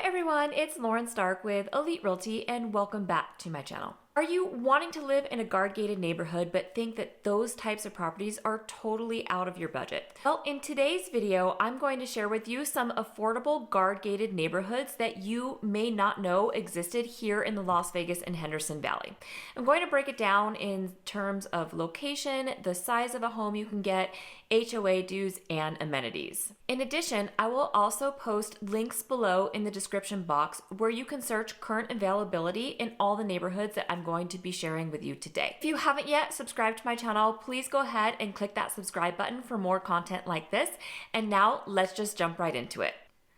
everyone, it's Lauren Stark with Elite Realty and welcome back to my channel. Are you wanting to live in a guard-gated neighborhood but think that those types of properties are totally out of your budget? Well, in today's video, I'm going to share with you some affordable guard-gated neighborhoods that you may not know existed here in the Las Vegas and Henderson Valley. I'm going to break it down in terms of location, the size of a home you can get, HOA dues, and amenities. In addition, I will also post links below in the description box where you can search current availability in all the neighborhoods that I'm going to be sharing with you today. If you haven't yet subscribed to my channel, please go ahead and click that subscribe button for more content like this. And now let's just jump right into it.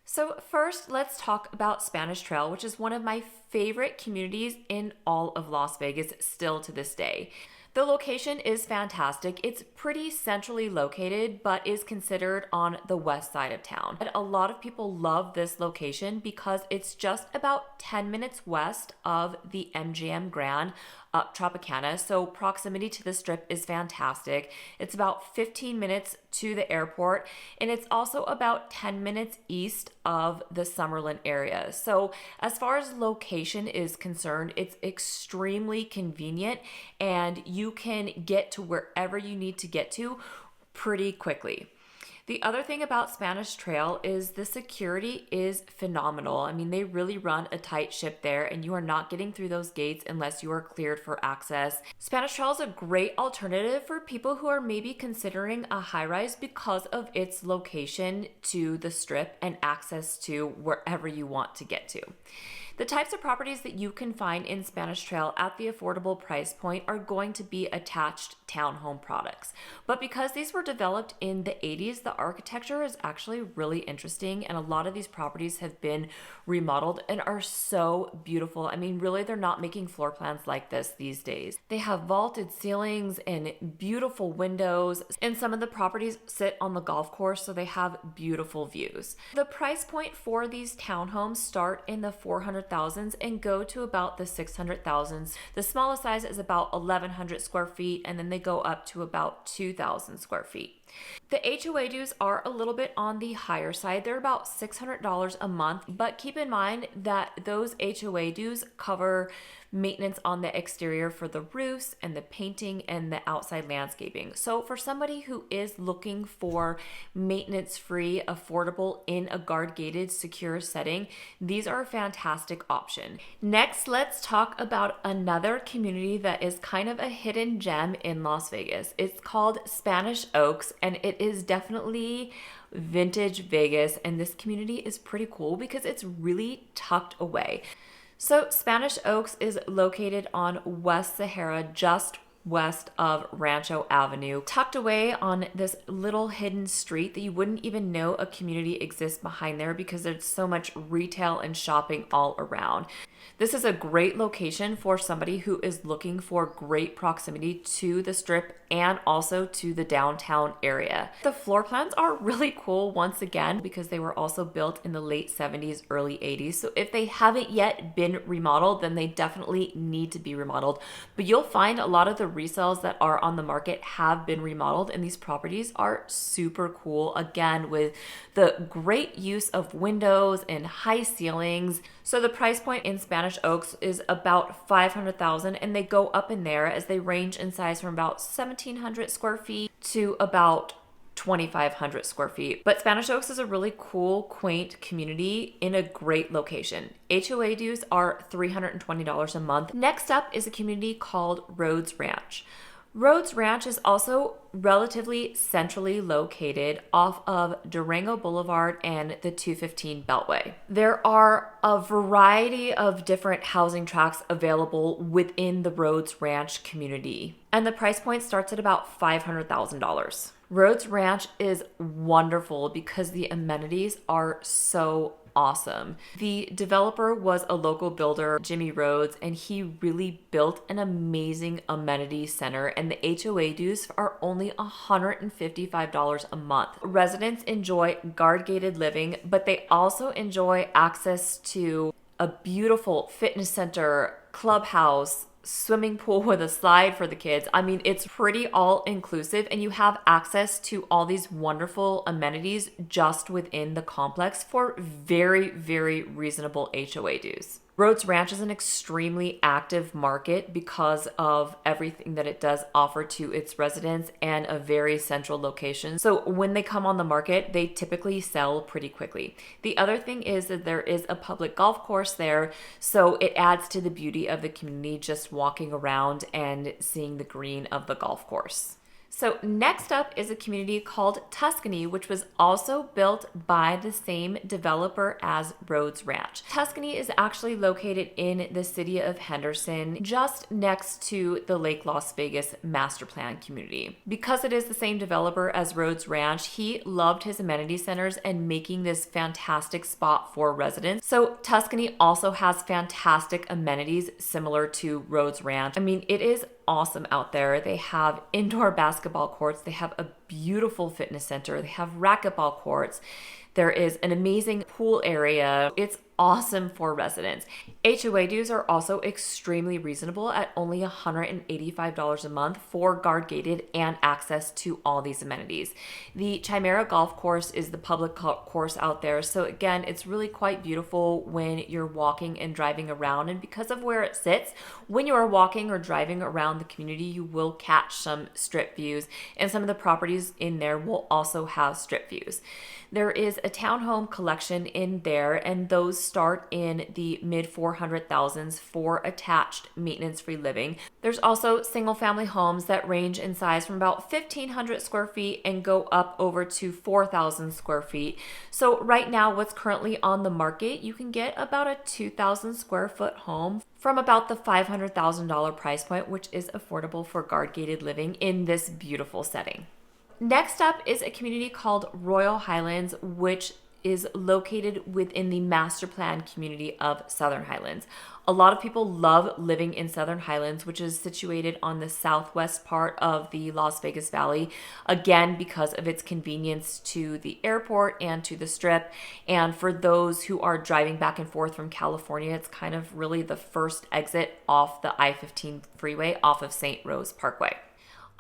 So first, let's talk about Spanish Trail, which is one of my favorite communities in all of Las Vegas still to this day. The location is fantastic. It's pretty centrally located, but is considered on the west side of town. And a lot of people love this location because it's just about 10 minutes west of the MGM Grand up Tropicana. So proximity to the strip is fantastic. It's about 15 minutes to the airport, and it's also about 10 minutes east of the Summerlin area. So as far as location is concerned, it's extremely convenient and you can get to wherever you need to get to pretty quickly. The other thing about Spanish Trail is the security is phenomenal. I mean, they really run a tight ship there and you are not getting through those gates unless you are cleared for access. Spanish Trail is a great alternative for people who are maybe considering a high-rise because of its location to the strip and access to wherever you want to get to. The types of properties that you can find in Spanish Trail at the affordable price point are going to be attached townhome products. But because these were developed in the 80s, the architecture is actually really interesting, and a lot of these properties have been remodeled and are so beautiful. I mean, really, they're not making floor plans like this these days. They have vaulted ceilings and beautiful windows, and some of the properties sit on the golf course, so they have beautiful views. The price point for these townhomes start in the 400,000s and go to about the 600,000s. The smallest size is about 1,100 square feet, and then they go up to about 2,000 square feet. The HOA dues are a little bit on the higher side. They're about $600 a month, but keep in mind that those HOA dues cover maintenance on the exterior for the roofs and the painting and the outside landscaping. So for somebody who is looking for maintenance-free, affordable, in a guard-gated, secure setting, these are a fantastic option. Next, let's talk about another community that is kind of a hidden gem in Las Vegas. It's called Spanish Oaks, and it is definitely vintage Vegas, and this community is pretty cool because it's really tucked away. So Spanish Oaks is located on West Sahara, just west of Rancho Avenue, tucked away on this little hidden street that you wouldn't even know a community exists behind there because there's so much retail and shopping all around. This is a great location for somebody who is looking for great proximity to the strip and also to the downtown area. The floor plans are really cool once again because they were also built in the late 70s, early 80s. So if they haven't yet been remodeled, then they definitely need to be remodeled. But you'll find a lot of the resales that are on the market have been remodeled, and these properties are super cool, again, with the great use of windows and high ceilings. So the price point in Spanish Oaks is about $500,000, and they go up in there as they range in size from about 1,700 square feet to about 2,500 square feet. But Spanish Oaks is a really cool, quaint community in a great location. HOA dues are $320 a month. Next up is a community called Rhodes Ranch. Rhodes Ranch is also relatively centrally located off of Durango Boulevard and the 215 Beltway. There are a variety of different housing tracts available within the Rhodes Ranch community, and the price point starts at about $500,000. Rhodes Ranch is wonderful because the amenities are so awesome. The developer was a local builder, Jimmy Rhodes, and he really built an amazing amenity center, and the HOA dues are only $155 a month. Residents enjoy guard-gated living, but they also enjoy access to a beautiful fitness center, clubhouse, swimming pool with a slide for the kids. I mean, it's pretty all inclusive, and you have access to all these wonderful amenities just within the complex for very, very reasonable HOA dues. Rhodes Ranch is an extremely active market because of everything that it does offer to its residents and a very central location. So when they come on the market, they typically sell pretty quickly. The other thing is that there is a public golf course there, so it adds to the beauty of the community just walking around and seeing the green of the golf course. So next up is a community called Tuscany, which was also built by the same developer as Rhodes Ranch. Tuscany is actually located in the city of Henderson, just next to the Lake Las Vegas master plan community. Because it is the same developer as Rhodes Ranch, he loved his amenity centers and making this fantastic spot for residents. So Tuscany also has fantastic amenities similar to Rhodes Ranch. I mean, it is awesome out there. They have indoor basketball courts. They have a beautiful fitness center. They have racquetball courts. There is an amazing pool area. It's awesome for residents. HOA dues are also extremely reasonable at only $185 a month for guard gated and access to all these amenities. The Chimera Golf Course is the public course out there. So again, it's really quite beautiful when you're walking and driving around. And because of where it sits, when you are walking or driving around the community, you will catch some strip views, and some of the properties in there will also have strip views. There is a townhome collection in there, and those start in the mid 400,000s for attached maintenance-free living. There's also single-family homes that range in size from about 1,500 square feet and go up over to 4,000 square feet. So right now, what's currently on the market, you can get about a 2,000 square foot home from about the $500,000 price point, which is affordable for guard-gated living in this beautiful setting. Next up is a community called Royal Highlands, which is located within the master plan community of Southern Highlands. A lot of people love living in Southern Highlands, which is situated on the southwest part of the Las Vegas Valley, again, because of its convenience to the airport and to the Strip. And for those who are driving back and forth from California, it's kind of really the first exit off the I-15 freeway off of St. Rose Parkway.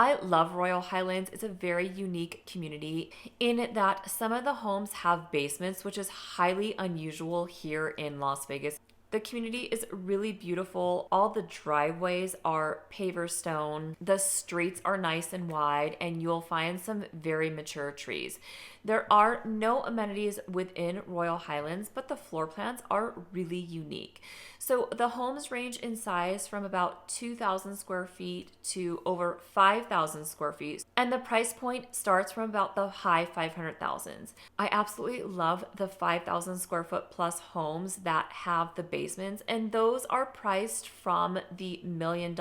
I love Royal Highlands. It's a very unique community in that some of the homes have basements, which is highly unusual here in Las Vegas. The community is really beautiful. All the driveways are paver stone. The streets are nice and wide, and you'll find some very mature trees. There are no amenities within Royal Highlands, but the floor plans are really unique. So the homes range in size from about 2,000 square feet to over 5,000 square feet, and the price point starts from about the high 500,000s. I absolutely love the 5,000 square foot plus homes that have the basements, and those are priced from the $1 million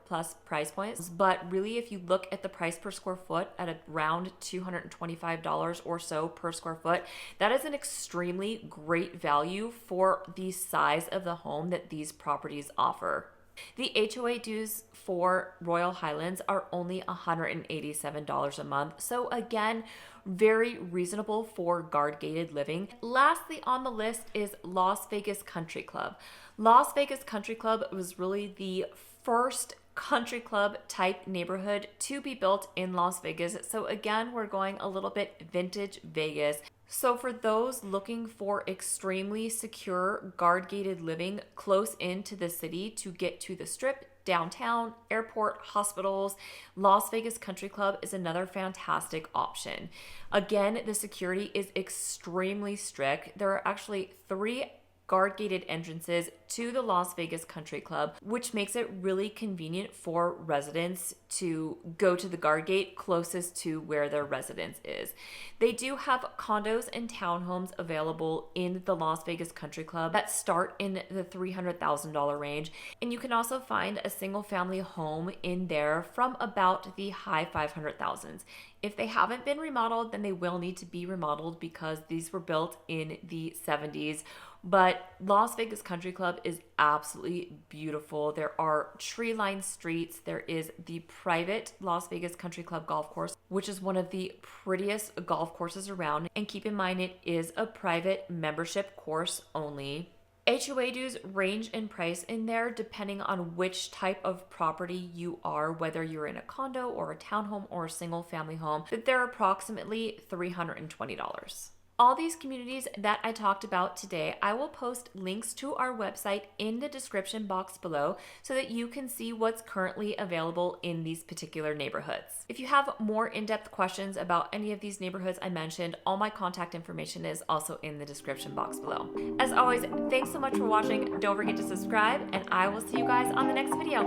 plus price points. But really, if you look at the price per square foot at around $225 or so per square foot, that is an extremely great value for the size of the home that these properties offer. The HOA dues for Royal Highlands are only $187 a month. So again, very reasonable for guard-gated living. Lastly on the list is Las Vegas Country Club. Las Vegas Country Club was really the first country club type neighborhood to be built in Las Vegas. So again, we're going a little bit vintage Vegas. So for those looking for extremely secure guard-gated living close into the city to get to the Strip, downtown, airport, hospitals, Las Vegas Country Club is another fantastic option. Again, the security is extremely strict. There are actually 3 guard-gated entrances to the Las Vegas Country Club, which makes it really convenient for residents to go to the guard gate closest to where their residence is. They do have condos and townhomes available in the Las Vegas Country Club that start in the $300,000 range, and you can also find a single family home in there from about the high 500,000s. If they haven't been remodeled, then they will need to be remodeled because these were built in the 70s. But Las Vegas Country Club is absolutely beautiful. There are tree-lined streets. There is the private Las Vegas Country Club golf course, which is one of the prettiest golf courses around. And keep in mind, it is a private membership course only. HOA dues range in price in there depending on which type of property you are, whether you're in a condo or a townhome or a single family home, but they're approximately $320. All these communities that I talked about today, I will post links to our website in the description box below so that you can see what's currently available in these particular neighborhoods. If you have more in-depth questions about any of these neighborhoods I mentioned, all my contact information is also in the description box below. As always, thanks so much for watching. Don't forget to subscribe, and I will see you guys on the next video.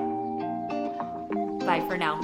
Bye for now.